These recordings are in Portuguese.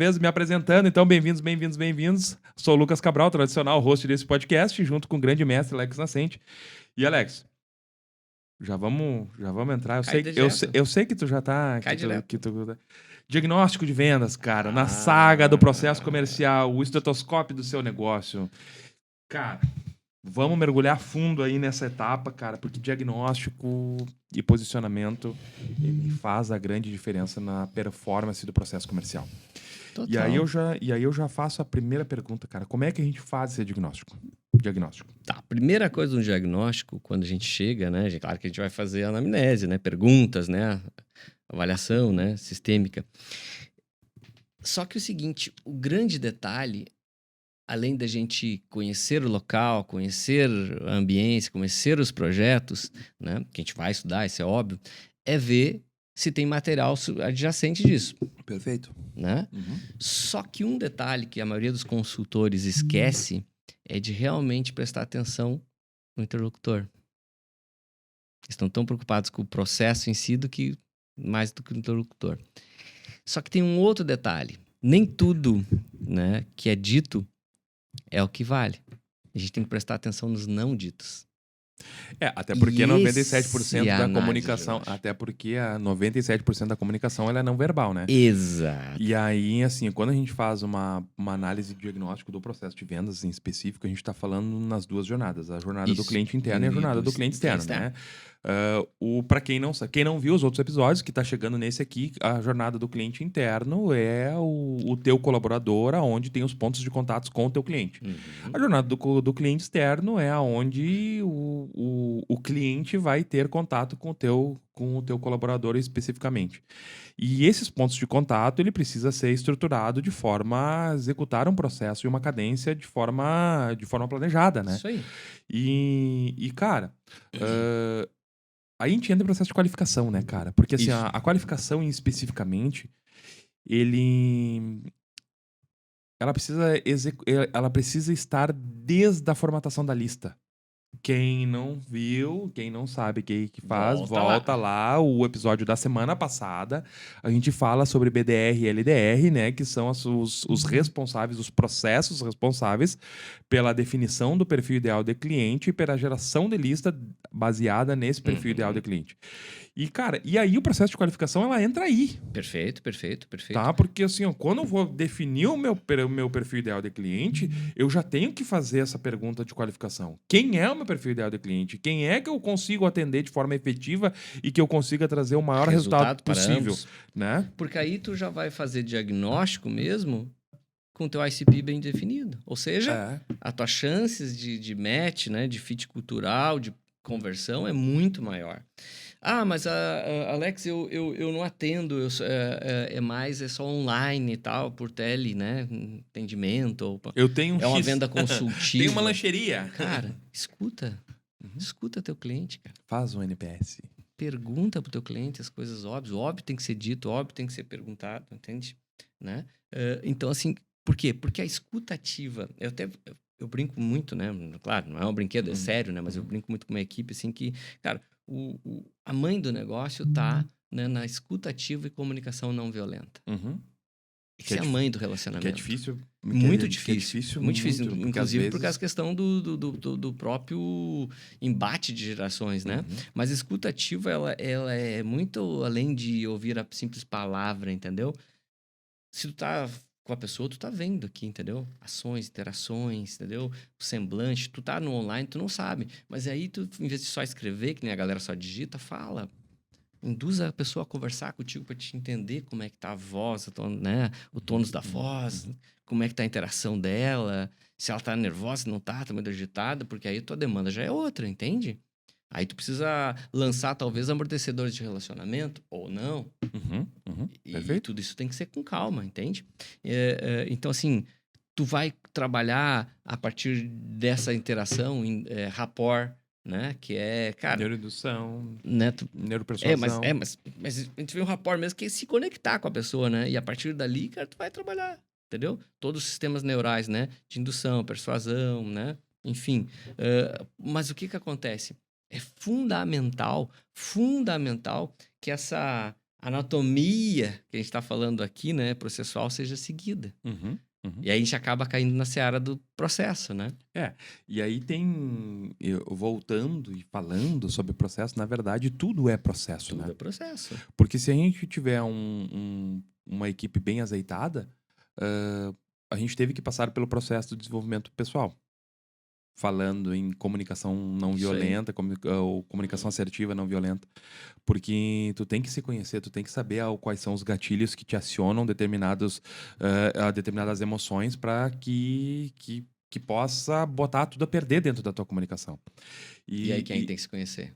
Vez me apresentando, então bem-vindos. Sou o Lucas Cabral, tradicional host desse podcast, junto com o grande mestre Alex Nascente. E Alex, já vamos entrar. Eu sei que tu já tá. Diagnóstico de vendas, cara, na saga do processo comercial, o estetoscópio do seu negócio. Cara, vamos mergulhar fundo aí nessa etapa, cara, porque diagnóstico e posicionamento ele faz a grande diferença na performance do processo comercial. Total. E aí eu já faço a primeira pergunta, cara. Como é que a gente faz esse diagnóstico? Tá, a primeira coisa do diagnóstico, quando a gente chega, né? Claro que a gente vai fazer a anamnese, né? Perguntas, né? Avaliação, né? Sistêmica. Só que o seguinte, o grande detalhe, além da gente conhecer o local, conhecer a ambiência, conhecer os projetos, né? Que a gente vai estudar, isso é óbvio, é ver se tem material adjacente disso. Perfeito. Né? Só que um detalhe que a maioria dos consultores esquece é de realmente prestar atenção no interlocutor. Eles estão tão preocupados com o processo em si mais do que o interlocutor. Só que tem um outro detalhe. Nem tudo, né, que é dito é o que vale. A gente tem que prestar atenção nos não ditos. Até porque 97% da análise, comunicação, até porque a 97% da comunicação ela é não verbal, né? Exato. E aí, assim, quando a gente faz uma análise de diagnóstico do processo de vendas em específico, a gente está falando nas duas jornadas, a jornada do cliente interno e a jornada do cliente externo, né? Para quem não viu os outros episódios, que está chegando nesse aqui, a jornada do cliente interno é o teu colaborador, onde tem os pontos de contatos com o teu cliente. A jornada do cliente externo é onde o cliente vai ter contato com o teu colaborador especificamente. E esses pontos de contato, ele precisa ser estruturado de forma a executar um processo e uma cadência de forma planejada, né? Isso aí. E cara, aí a gente entra no processo de qualificação, né, cara? Porque assim, a qualificação especificamente, ela precisa estar desde a formatação da lista. Quem não viu, quem não sabe o que faz, volta lá. O episódio da semana passada. A gente fala sobre BDR e LDR, né? Que são os responsáveis, os processos responsáveis pela definição do perfil ideal de cliente e pela geração de lista baseada nesse perfil ideal de cliente. E, cara, aí o processo de qualificação, ela entra aí. Perfeito. Tá? Porque, assim, ó, quando eu vou definir o meu perfil ideal de cliente, eu já tenho que fazer essa pergunta de qualificação. Quem é o meu perfil ideal de cliente? Quem é que eu consigo atender de forma efetiva e que eu consiga trazer o maior resultado possível, né? Porque aí tu já vai fazer diagnóstico mesmo com o teu ICP bem definido. Ou seja, as tuas chances de match, né, de fit cultural, de conversão é muito maior. Mas Alex, eu não atendo, é só online e tal, por tele, né? Entendimento. Eu tenho um uma venda consultiva. Tem uma lancheria. Cara, escuta teu cliente, cara. Faz um NPS. Pergunta pro teu cliente as coisas óbvias. Óbvio tem que ser dito, óbvio tem que ser perguntado, entende? Né? Então, assim, por quê? Porque a escuta ativa, eu brinco muito, né? Claro, não é um brinquedo, é sério, né? Mas eu brinco muito com uma equipe, assim, que, cara, a mãe do negócio tá, né, na escuta ativa e comunicação não violenta. Isso é a mãe do relacionamento. Que é difícil. Muito difícil. Muito difícil, inclusive vezes... por causa da questão do próprio embate de gerações, né? Mas a escuta ativa, ela é muito além de ouvir a simples palavra, entendeu? Se tu tá com a pessoa, tu tá vendo aqui, entendeu? Ações, interações, entendeu? O semblante, tu tá no online, tu não sabe. Mas aí tu, em vez de só escrever, que nem a galera só digita, fala. Induz a pessoa a conversar contigo para te entender como é que tá a voz, né? O tônus da voz, como é que tá a interação dela, se ela tá nervosa, se não tá muito agitada, porque aí tua demanda já é outra, entende? Aí tu precisa lançar, talvez, amortecedores de relacionamento, ou não. E tudo isso tem que ser com calma, entende? Então, assim, tu vai trabalhar a partir dessa interação, rapport, né? Que é, cara... Neuroindução, né? Neuropersuasão. Mas a gente vê um rapport mesmo que é se conectar com a pessoa, né? E a partir dali, cara, tu vai trabalhar, entendeu? Todos os sistemas neurais, né? De indução, persuasão, né? Enfim. Mas o que acontece? É fundamental que essa anatomia que a gente está falando aqui, né, processual, seja seguida. Uhum. E aí a gente acaba caindo na seara do processo, né? E aí voltando e falando sobre processo, na verdade, tudo é processo, Tudo né? é processo. Porque se a gente tiver uma equipe bem azeitada, a gente teve que passar pelo processo de desenvolvimento pessoal. Falando em comunicação não Isso aí. violenta, ou comunicação assertiva não violenta. Porque tu tem que se conhecer, tu tem que saber quais são os gatilhos que te acionam determinadas emoções para que possa botar tudo a perder dentro da tua comunicação. E aí quem tem que se conhecer?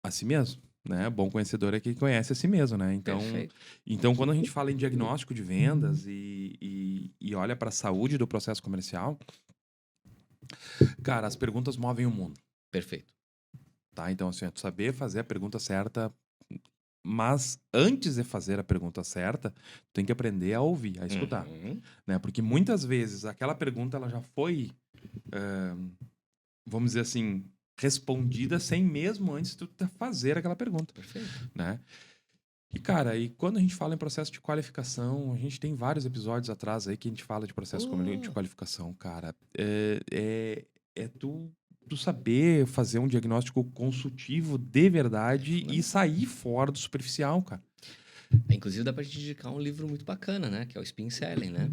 A si mesmo, né? Bom conhecedor é quem conhece a si mesmo, né? Perfeito. Então quando a gente fala em diagnóstico de vendas e olha para a saúde do processo comercial, cara, as perguntas movem o mundo. Perfeito. Tá? Então, assim, tu saber fazer a pergunta certa, mas antes de fazer a pergunta certa, tu tem que aprender a ouvir, a escutar. Né? Porque muitas vezes aquela pergunta ela já foi, vamos dizer assim, respondida sem mesmo antes tu fazer aquela pergunta. Perfeito. Né? E, cara, e quando a gente fala em processo de qualificação, a gente tem vários episódios atrás aí que a gente fala de processo de qualificação, cara. É tu saber fazer um diagnóstico consultivo de verdade e sair fora do superficial, cara. Inclusive, dá pra gente indicar um livro muito bacana, né? Que é o Spin Selling, né?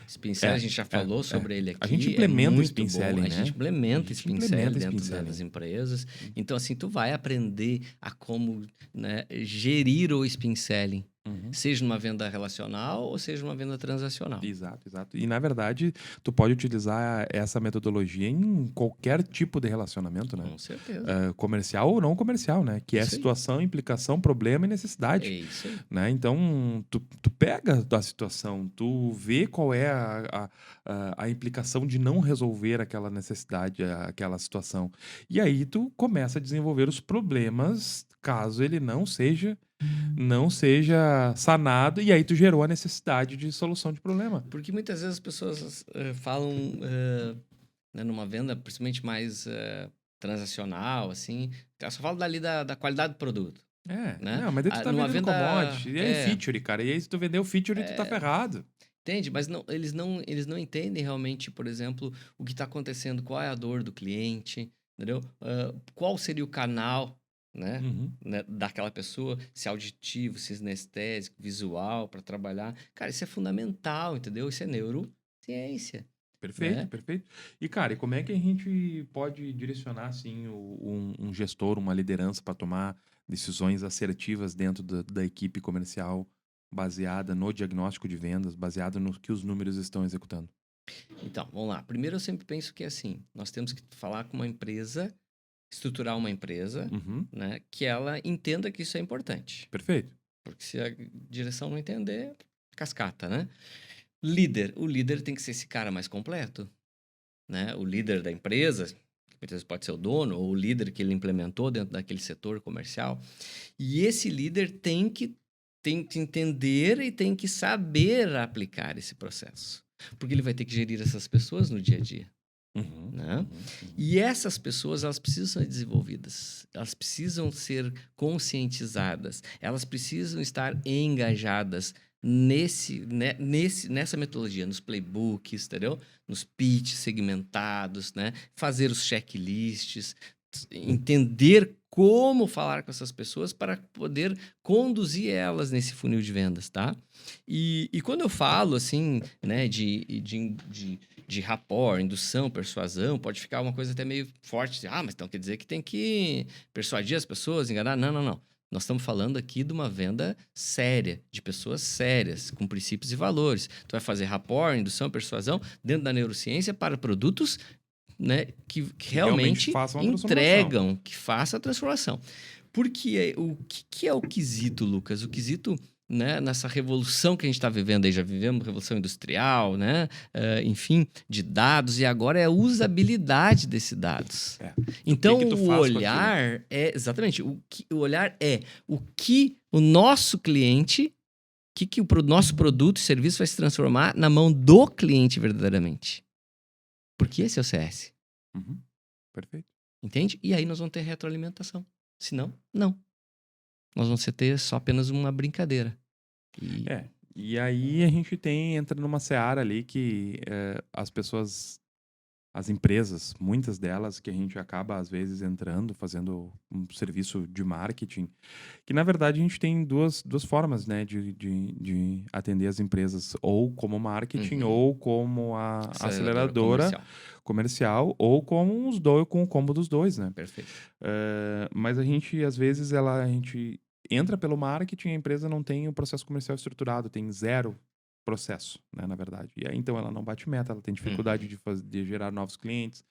Spin Selling, a gente já falou sobre ele aqui. A gente implementa o Spin bom. Selling, né? A gente implementa o Spin Selling dentro das empresas. Então, assim, tu vai aprender a como, né, gerir o Spin Selling. Seja numa venda relacional ou seja numa venda transacional. Exato. E, na verdade, tu pode utilizar essa metodologia em qualquer tipo de relacionamento, né? Com certeza. Comercial ou não comercial, né? Que é situação, implicação, problema e necessidade. É isso aí. Né? Então, tu pega a situação, tu vê qual é a implicação de não resolver aquela necessidade, aquela situação. E aí tu começa a desenvolver os problemas caso ele não seja sanado, e aí tu gerou a necessidade de solução de problema. Porque muitas vezes as pessoas falam né, numa venda, principalmente mais transacional, assim, só fala dali da qualidade do produto. Né? Não, mas daí tu tá numa vendendo venda, commodity, e aí feature, cara, e aí se tu vender o feature, tu tá ferrado. Entende? Mas eles não entendem realmente, por exemplo, o que está acontecendo, qual é a dor do cliente, entendeu? Qual seria o canal, né, daquela pessoa, se auditivo, se sinestésico, visual, para trabalhar. Cara, isso é fundamental, entendeu? Isso é neurociência. Perfeito, né? perfeito. E, cara, e como é que a gente pode direcionar, assim, um gestor, uma liderança para tomar decisões assertivas dentro da equipe comercial, baseada no diagnóstico de vendas, baseada no que os números estão executando? Então, vamos lá. Primeiro, eu sempre penso que, assim, nós temos que falar com uma empresa, estruturar uma empresa, né, que ela entenda que isso é importante. Perfeito. Porque se a direção não entender, cascata, né? O líder tem que ser esse cara mais completo, né? O líder da empresa, que muitas vezes pode ser o dono, ou o líder que ele implementou dentro daquele setor comercial. E esse líder tem que entender e tem que saber aplicar esse processo. Porque ele vai ter que gerir essas pessoas no dia a dia. Né? E essas pessoas, elas precisam ser desenvolvidas, elas precisam ser conscientizadas, elas precisam estar engajadas nessa metodologia, nos playbooks, entendeu? Nos pitches segmentados, né? Fazer os checklists, entender como falar com essas pessoas para poder conduzir elas nesse funil de vendas, tá? E quando eu falo, assim, né, de rapport, indução, persuasão, pode ficar uma coisa até meio forte. Mas então quer dizer que tem que persuadir as pessoas, enganar? Não. Nós estamos falando aqui de uma venda séria, de pessoas sérias, com princípios e valores. Tu vai fazer rapport, indução, persuasão dentro da neurociência para produtos, né, que realmente entregam, que façam a transformação. Porque o que é o quesito, Lucas? O quesito, né, nessa revolução que a gente está vivendo aí, já vivemos revolução industrial, né? Enfim, de dados, e agora é a usabilidade desses dados. Então, o olhar exatamente, o olhar é o que o nosso cliente, que o nosso produto e serviço vai se transformar na mão do cliente verdadeiramente. Porque esse é o CS. Perfeito. Entende? E aí nós vamos ter retroalimentação. Se não, não. nós vamos ter só apenas uma brincadeira. E aí a gente entra numa seara ali que as pessoas, as empresas, muitas delas que a gente acaba às vezes entrando, fazendo um serviço de marketing, que na verdade a gente tem duas formas, né, de atender as empresas, ou como marketing, ou como a aceleradora comercial, ou com com o combo dos dois, né? Perfeito. Mas a gente, às vezes, a gente entra pelo marketing, a empresa não tem o processo comercial estruturado, tem zero processo, né, na verdade. E aí, então, ela não bate meta, ela tem dificuldade de gerar novos clientes,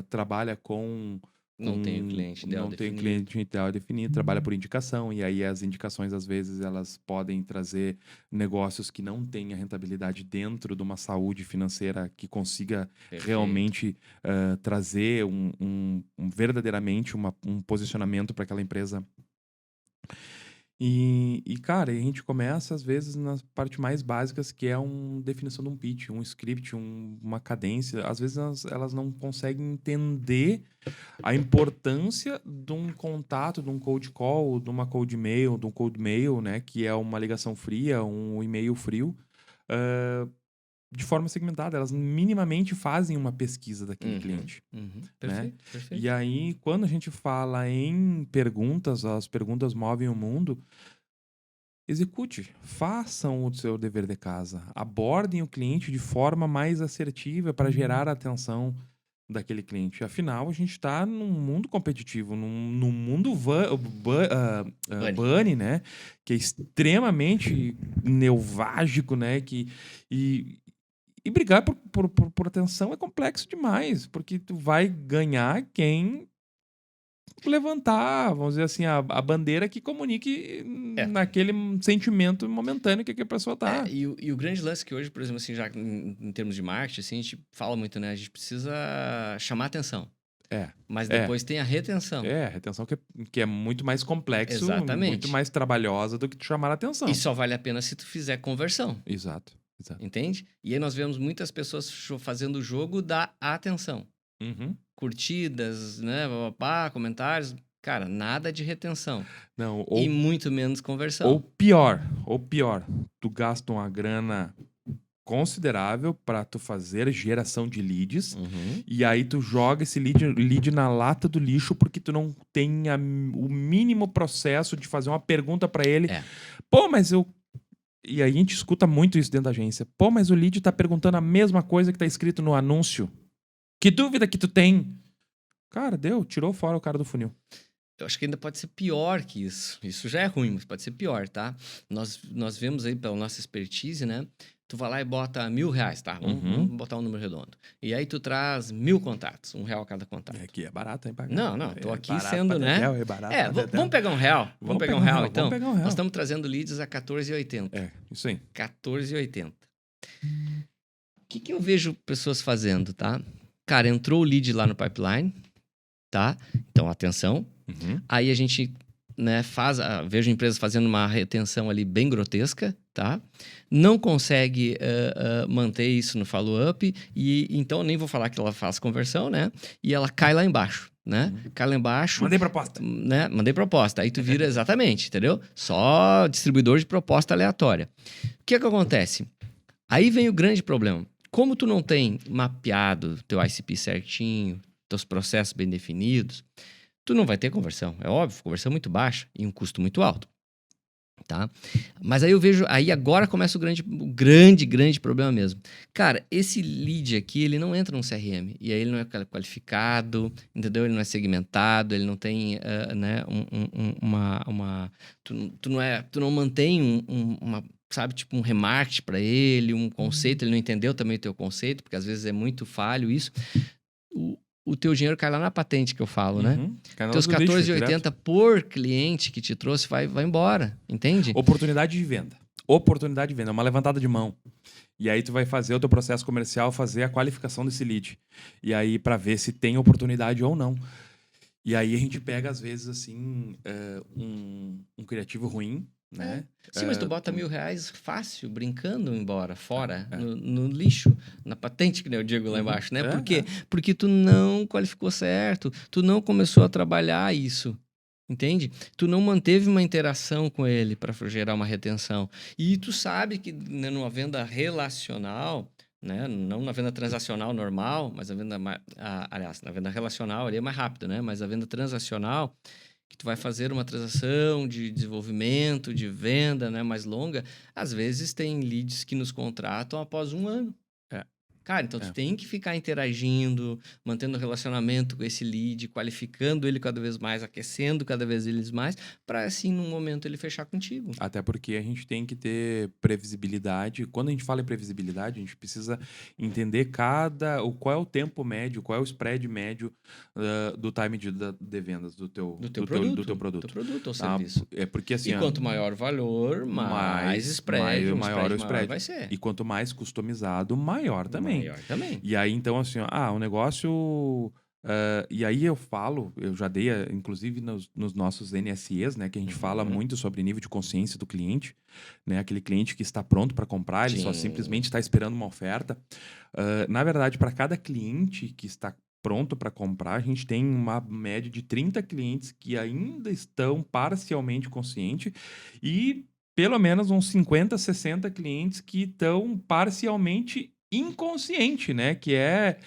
trabalha com... Não tem o cliente ideal definido. Não tem o cliente ideal definido, trabalha por indicação, e aí as indicações, às vezes, elas podem trazer negócios que não têm a rentabilidade dentro de uma saúde financeira que consiga realmente trazer verdadeiramente um posicionamento para aquela empresa. Cara, a gente começa, às vezes, nas partes mais básicas, que é uma definição de um pitch, um script, uma cadência. Às vezes, elas não conseguem entender a importância de um contato, de um cold call, de uma cold mail, de um cold mail, né? Que é uma ligação fria, um e-mail frio, de forma segmentada. Elas minimamente fazem uma pesquisa daquele cliente. Perfeito, né? perfeito. E aí, quando a gente fala em perguntas, as perguntas movem o mundo. Execute, façam o seu dever de casa, abordem o cliente de forma mais assertiva para gerar a atenção daquele cliente. Afinal, a gente está num mundo competitivo, num mundo bunny, né? Que é extremamente neuvágico, né? E brigar por atenção é complexo demais, porque tu vai ganhar quem levantar, vamos dizer assim, a bandeira que comunique naquele sentimento momentâneo que a pessoa tá. E o grande lance que hoje, por exemplo, assim, já em termos de marketing, assim, a gente fala muito, né? A gente precisa chamar atenção. Mas depois tem a retenção. A retenção que é muito mais complexo, Exatamente. muito mais trabalhosa do que tu chamar a atenção. E só vale a pena se tu fizer conversão. Exato. Entende? E aí nós vemos muitas pessoas fazendo o jogo da atenção. Curtidas, né? Comentários. Cara, nada de retenção. Não, e muito menos conversão. Ou pior, tu gasta uma grana considerável para tu fazer geração de leads, e aí tu joga esse lead na lata do lixo porque tu não tem o mínimo processo de fazer uma pergunta para ele. Pô, mas E aí a gente escuta muito isso dentro da agência. Pô, mas o lead tá perguntando a mesma coisa que tá escrito no anúncio. Que dúvida que tu tem? Cara, tirou fora o cara do funil. Eu acho que ainda pode ser pior que isso. Isso já é ruim, mas pode ser pior, tá? Nós vemos aí pela nossa expertise, né? Tu vai lá e bota R$1.000, tá? Vamos botar um número redondo. E aí tu traz 1.000 contatos, R$1 cada contato. Aqui é barato, hein? Não, tô aqui sendo, né? É barato. Vamos pegar R$1. Vamos pegar R$1, então. Vamos pegar R$1. Nós estamos trazendo leads a R$14,80. Isso aí. R$14,80. O que eu vejo pessoas fazendo, tá? Cara, entrou o lead lá no pipeline, tá? Então, atenção. Aí a gente, né, vejo empresas fazendo uma retenção ali bem grotesca, tá? Não consegue manter isso no follow-up, e então nem vou falar que ela faz conversão, né? E ela cai lá embaixo, né? Cai lá embaixo. Mandei proposta. Né? Mandei proposta. Aí tu vira exatamente, entendeu? Só distribuidor de proposta aleatória. O que acontece? Aí vem o grande problema. Como tu não tem mapeado teu ICP certinho, teus processos bem definidos, tu não vai ter conversão. É óbvio, conversão muito baixa e um custo muito alto. Tá? Mas aí eu vejo... Aí agora começa o grande problema mesmo. Cara, esse lead aqui, ele não entra no CRM. E aí ele não é qualificado, entendeu? Ele não é segmentado, ele não tem, né, Tu não mantém uma... Sabe, tipo um remarketing para ele, um conceito. Ele não entendeu também o teu conceito, porque às vezes é muito falho isso. O teu dinheiro cai lá na patente que eu falo, né? Teus R$14,80 por cliente que te trouxe vai embora, entende? Oportunidade de venda. É uma levantada de mão. E aí tu vai fazer o teu processo comercial, fazer a qualificação desse lead. E aí para ver se tem oportunidade ou não. E aí a gente pega, às vezes, assim, um criativo ruim, né? Sim, mas tu bota R$1.000 fácil, brincando embora, fora, no lixo, na patente, que nem eu digo lá embaixo, né? Por quê? Porque tu não qualificou certo, tu não começou a trabalhar isso. Entende? Tu não manteve uma interação com ele para gerar uma retenção. E tu sabe que, né, numa venda relacional, né, não na venda transacional normal, mas aliás, na venda relacional ali é mais rápido, né? Mas a venda transacional, que tu vai fazer uma transação de desenvolvimento, de venda, né, mais longa, às vezes tem leads que nos contratam após 1 ano. É, Cara, então tu é. tem que ficar interagindo, mantendo relacionamento com esse lead, qualificando ele cada vez mais, aquecendo cada vez eles mais, para assim, num momento, ele fechar contigo. Até porque a gente tem que ter previsibilidade. Quando a gente fala em previsibilidade, a gente precisa entender qual é o tempo médio, qual é o spread médio do time de vendas do teu produto. Ou Tá? serviço. É porque assim, E quanto maior o valor, mais spread, maior o maior spread. vai ser. E quanto mais customizado, maior também. Maior também. E aí, então, assim, o negócio. E aí eu já dei, inclusive nos nossos NSEs, né, que a gente fala muito sobre nível de consciência do cliente, né, aquele cliente que está pronto para comprar, ele só Sim. simplesmente está esperando uma oferta. Na verdade, para cada cliente que está pronto para comprar, a gente tem uma média de 30 clientes que ainda estão parcialmente conscientes e pelo menos uns 50, 60 clientes que estão parcialmente inconsciente, né? Que é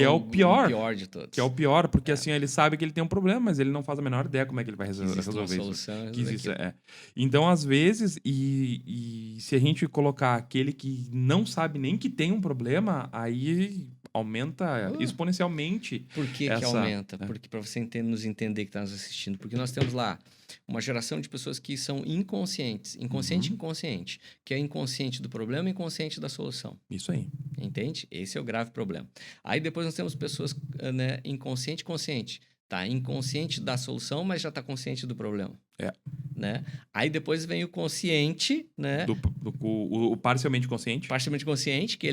o pior. O pior de todos. Que é o pior, porque assim, ele sabe que ele tem um problema, mas ele não faz a menor ideia como é que ele vai resolver uma isso. solução, Que existe, Então, às vezes, e se a gente colocar aquele que não sabe nem que tem um problema, aí aumenta exponencialmente. Por que aumenta? Porque para você nos entender que está nos assistindo, porque nós temos lá uma geração de pessoas que são inconscientes, inconsciente e inconsciente, que é inconsciente do problema e inconsciente da solução. Isso aí. Entende? Esse é o grave problema. Aí depois nós temos pessoas, né, inconsciente e consciente. Tá inconsciente da solução, mas já está consciente do problema. Né? Aí depois vem o consciente, né? O parcialmente consciente. Parcialmente consciente, que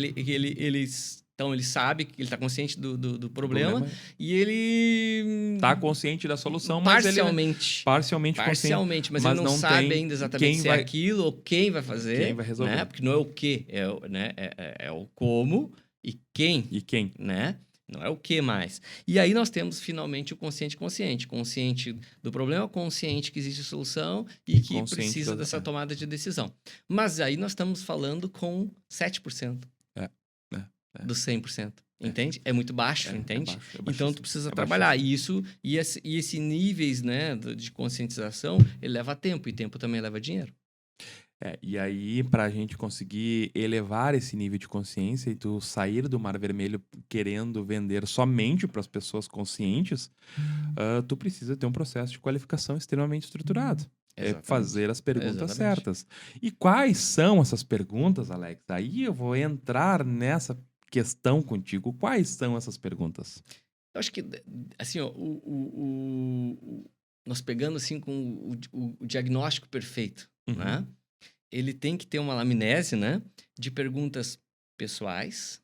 então ele sabe que ele está consciente do problema e ele está consciente da solução, mas parcialmente consciente, mas ele não sabe ainda exatamente se é aquilo ou quem vai fazer, quem vai resolver, né? Porque não é o que, é o como e quem, né? Não é o que mais. E aí nós temos finalmente o consciente do problema, consciente que existe solução e que precisa dessa tomada de decisão. Mas aí nós estamos falando com 7%. Dos 100%. Entende? É muito baixo, entende? Então, tu precisa trabalhar. E esse níveis, né, de conscientização, ele leva tempo. E tempo também leva dinheiro. E aí, para a gente conseguir elevar esse nível de consciência e tu sair do mar vermelho querendo vender somente para as pessoas conscientes, tu precisa ter um processo de qualificação extremamente estruturado. Exatamente. É fazer as perguntas certas. E quais são essas perguntas, Alex? Aí eu vou entrar nessa questão contigo. Quais são essas perguntas? Eu acho que, assim, ó, nós pegando assim com o diagnóstico perfeito, né? Ele tem que ter uma anamnese, né? De perguntas pessoais,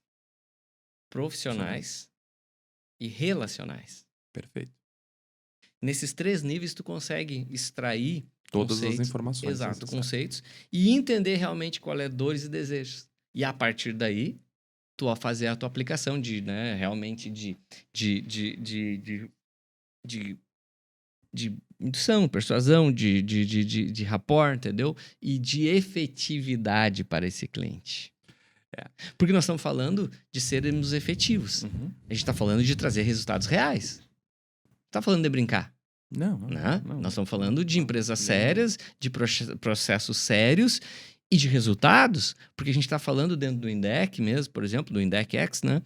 profissionais e relacionais. Perfeito. Nesses 3 níveis, tu consegue extrair todas as informações. Exato, conceitos. E entender realmente qual é dores e desejos. E a partir daí, tu a fazer a tua aplicação de, né, realmente de indução, persuasão, de rapport, entendeu? E de efetividade para esse cliente. Porque nós estamos falando de sermos efetivos. A gente está falando de trazer resultados reais. Não está falando de brincar. Não. Nós estamos falando de empresas sérias, de processos sérios e de resultados, porque a gente está falando dentro do INDEC mesmo, por exemplo, do INDEC X, né?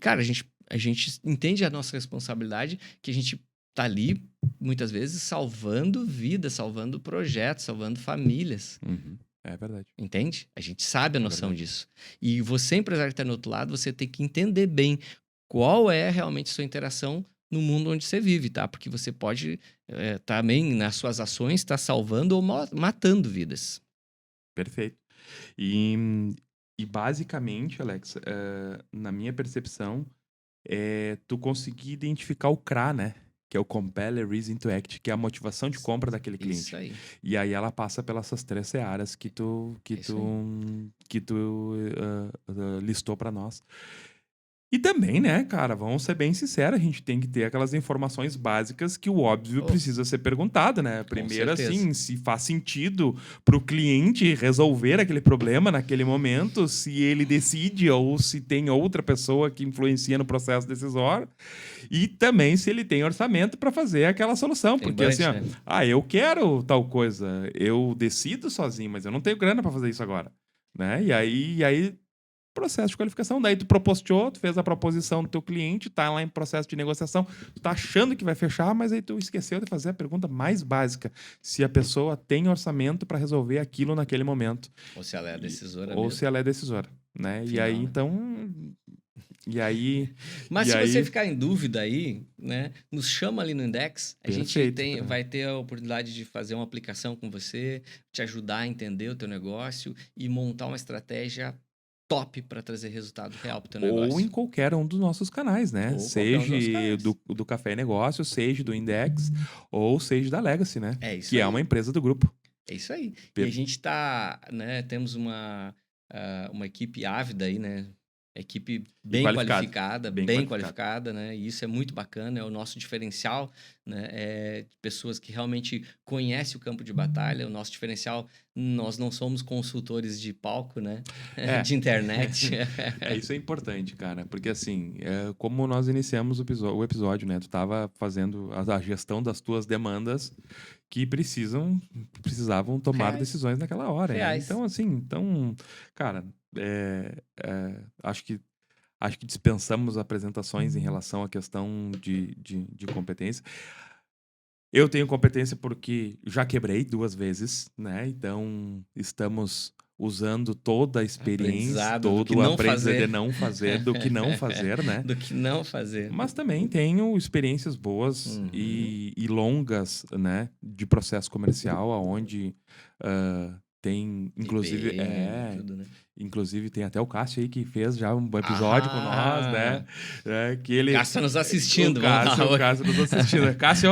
Cara, a gente entende a nossa responsabilidade, que a gente tá ali, muitas vezes, salvando vidas, salvando projetos, salvando famílias. É verdade. Entende? A gente sabe a noção disso. E você, empresário que está no outro lado, você tem que entender bem qual é realmente a sua interação no mundo onde você vive, tá? Porque você pode também, nas suas ações, estar salvando ou matando vidas. Perfeito. E basicamente, Alex, na minha percepção, tu conseguir identificar o CRA, né? Que é o Compel Reason to Act, que é a motivação de compra daquele cliente. Isso aí. E aí ela passa pelas essas 3 searas que tu listou para nós. E também, né, cara, vamos ser bem sinceros, a gente tem que ter aquelas informações básicas que o óbvio Oh, precisa ser perguntado, né? com Primeiro, certeza. assim, se faz sentido para o cliente resolver aquele problema naquele momento, se ele decide ou se tem outra pessoa que influencia no processo decisório, e também se ele tem orçamento para fazer aquela solução, Tem porque assim, budget, ó, né? eu quero tal coisa, eu decido sozinho, mas eu não tenho grana para fazer isso agora, né? E aí processo de qualificação. Daí tu propostou, tu fez a proposição do teu cliente, tá lá em processo de negociação, tu tá achando que vai fechar, mas aí tu esqueceu de fazer a pergunta mais básica, se a pessoa tem orçamento para resolver aquilo naquele momento, Ou se ela é a decisora ou mesmo. se ela é decisora, né? E aí Final, né? então, e aí, Mas e se você aí, ficar em dúvida aí, né, nos chama ali no Index. A gente perfeito. vai ter a oportunidade de fazer uma aplicação com você, te ajudar a entender o teu negócio e montar uma estratégia top para trazer resultado real para o teu Ou em negócio. qualquer um dos nossos canais, né? Ou qualquer um dos nossos Seja canais. do Café e Negócio, seja do Index, ou seja da Legacy, né? É isso Que é uma aí. empresa do grupo. É isso aí. E a Per- gente tá, né, temos uma equipe ávida aí, né? Equipe E bem qualificado. qualificada, Bem bem qualificado. qualificada, né? E isso é muito bacana, é o nosso diferencial, né? É de pessoas que realmente conhecem o campo de batalha. O nosso diferencial, nós não somos consultores de palco, né? É. De internet. Isso é importante, cara, porque assim, como nós iniciamos o episódio, né? Tu tava fazendo a gestão das tuas demandas que precisavam tomar Reais. decisões naquela hora. Reais. Então, assim, cara, acho que dispensamos apresentações em relação à questão de competência. Eu tenho competência porque já quebrei 2 vezes, né? Então, estamos usando toda a experiência, Aprendizado do que todo o não aprendizado de fazer. não fazer, do que não fazer, né? Do que não fazer. Mas também tenho experiências boas Uhum. e longas, né? De processo comercial, onde tem, inclusive, IBM, tudo, né? inclusive tem até o Cássio aí que fez já um episódio com nós, né? Ah! Que ele Cássio tá nos assistindo, vamos lá. O Cássio nos assistindo. Cássio,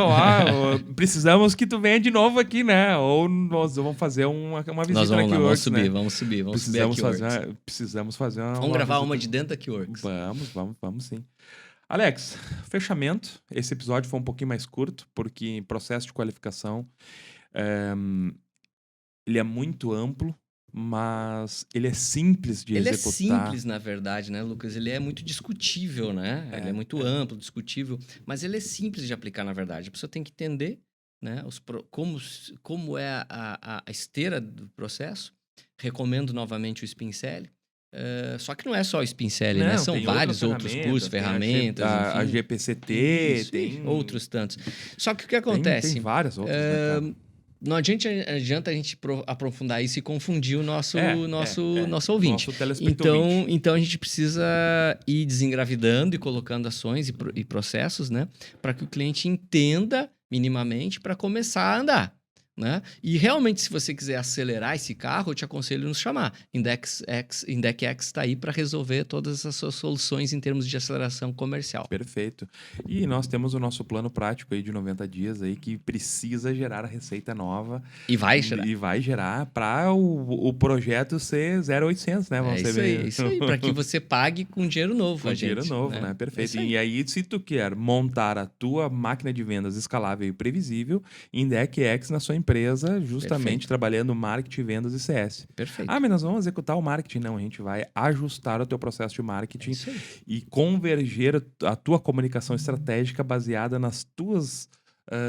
precisamos que tu venha de novo aqui, né? Ou nós vamos fazer uma Nós visita na vamos lá, Keyworks, né? vamos subir a Keyworks. Precisamos fazer Vamos gravar uma visita. de dentro da Keyworks. Vamos sim. Alex, fechamento. Esse episódio foi um pouquinho mais curto, porque processo de qualificação ele é muito amplo, mas ele é simples de Ele é executar. simples, na verdade, né, Lucas? Ele é muito discutível, né? Ele é muito amplo, discutível, mas ele é simples de aplicar, na verdade. A pessoa tem que entender, né, como é a esteira do processo. Recomendo novamente o Spincel. Só que não é só o Spincel, né? Não, São tem vários outros cursos, tem ferramentas, a enfim. GPCT, Isso, tem outros tantos. Só que o que tem acontece? várias outras, né, cara? Não adianta a gente aprofundar isso e confundir o nosso ouvinte. Nosso telespectador. Então a gente precisa ir desengravidando e colocando ações e processos, né? Para que o cliente entenda minimamente para começar a andar. Né? E realmente, se você quiser acelerar esse carro, eu te aconselho a nos chamar. IndexX está aí para resolver todas as suas soluções em termos de aceleração comercial. Perfeito. E nós temos o nosso plano prático aí de 90 dias aí que precisa gerar a receita nova. E vai gerar. E vai gerar para o projeto ser 0800, né? É isso aí, para que você pague com dinheiro novo, com dinheiro novo, né? Perfeito. E aí, se tu quer montar a tua máquina de vendas escalável e previsível, IndexX na sua empresa, justamente Perfeito. trabalhando marketing, vendas e CS. Perfeito. Mas nós vamos executar o marketing. Não, a gente vai ajustar o teu processo de marketing e converger a tua comunicação estratégica baseada nas tuas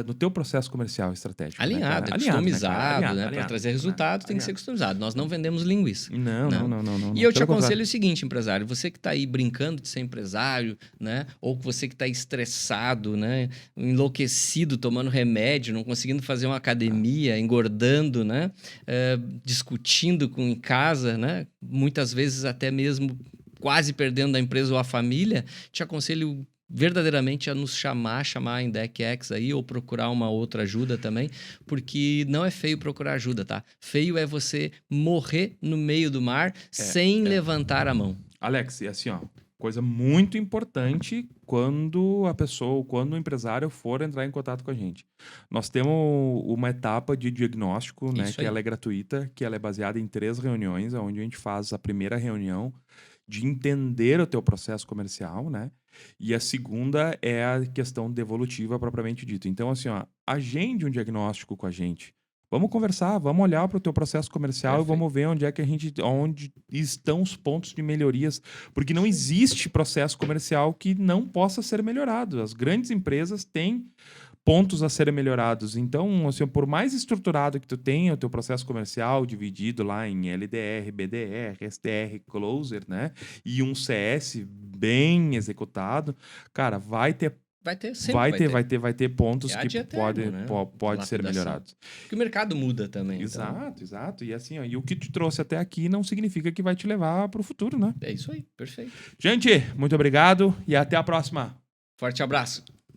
no teu processo comercial estratégico. Alinhado, né, customizado, né? Para trazer resultado tem que ser customizado. Nós não vendemos linguiça. Não. E eu te aconselho o seguinte, empresário. Você que está aí brincando de ser empresário, né? Ou você que está estressado, né? Enlouquecido, tomando remédio, não conseguindo fazer uma academia, engordando, né? Discutindo em casa, né? Muitas vezes até mesmo quase perdendo a empresa ou a família, te aconselho verdadeiramente a nos chamar a IndexX aí, ou procurar uma outra ajuda também, porque não é feio procurar ajuda, tá? Feio é você morrer no meio do mar sem levantar a mão. Alex, e assim, ó, coisa muito importante quando o empresário for entrar em contato com a gente. Nós temos uma etapa de diagnóstico, né, que ela é gratuita, que ela é baseada em 3 reuniões, onde a gente faz a primeira reunião, de entender o teu processo comercial, né? E a segunda é a questão devolutiva propriamente dito. Então, assim, ó, agende um diagnóstico com a gente. Vamos conversar, vamos olhar para o teu processo comercial e vamos ver onde estão os pontos de melhorias, porque não existe processo comercial que não possa ser melhorado. As grandes empresas têm pontos a serem melhorados. Então, assim, por mais estruturado que tu tenha o teu processo comercial dividido lá em LDR, BDR, SDR, Closer, né? E um CS bem executado, cara, vai ter pontos que pode ser melhorados. Porque o mercado muda também. Exato. E assim, ó, e o que te trouxe até aqui não significa que vai te levar para o futuro, né? É isso aí, perfeito. Gente, muito obrigado e até a próxima. Forte abraço.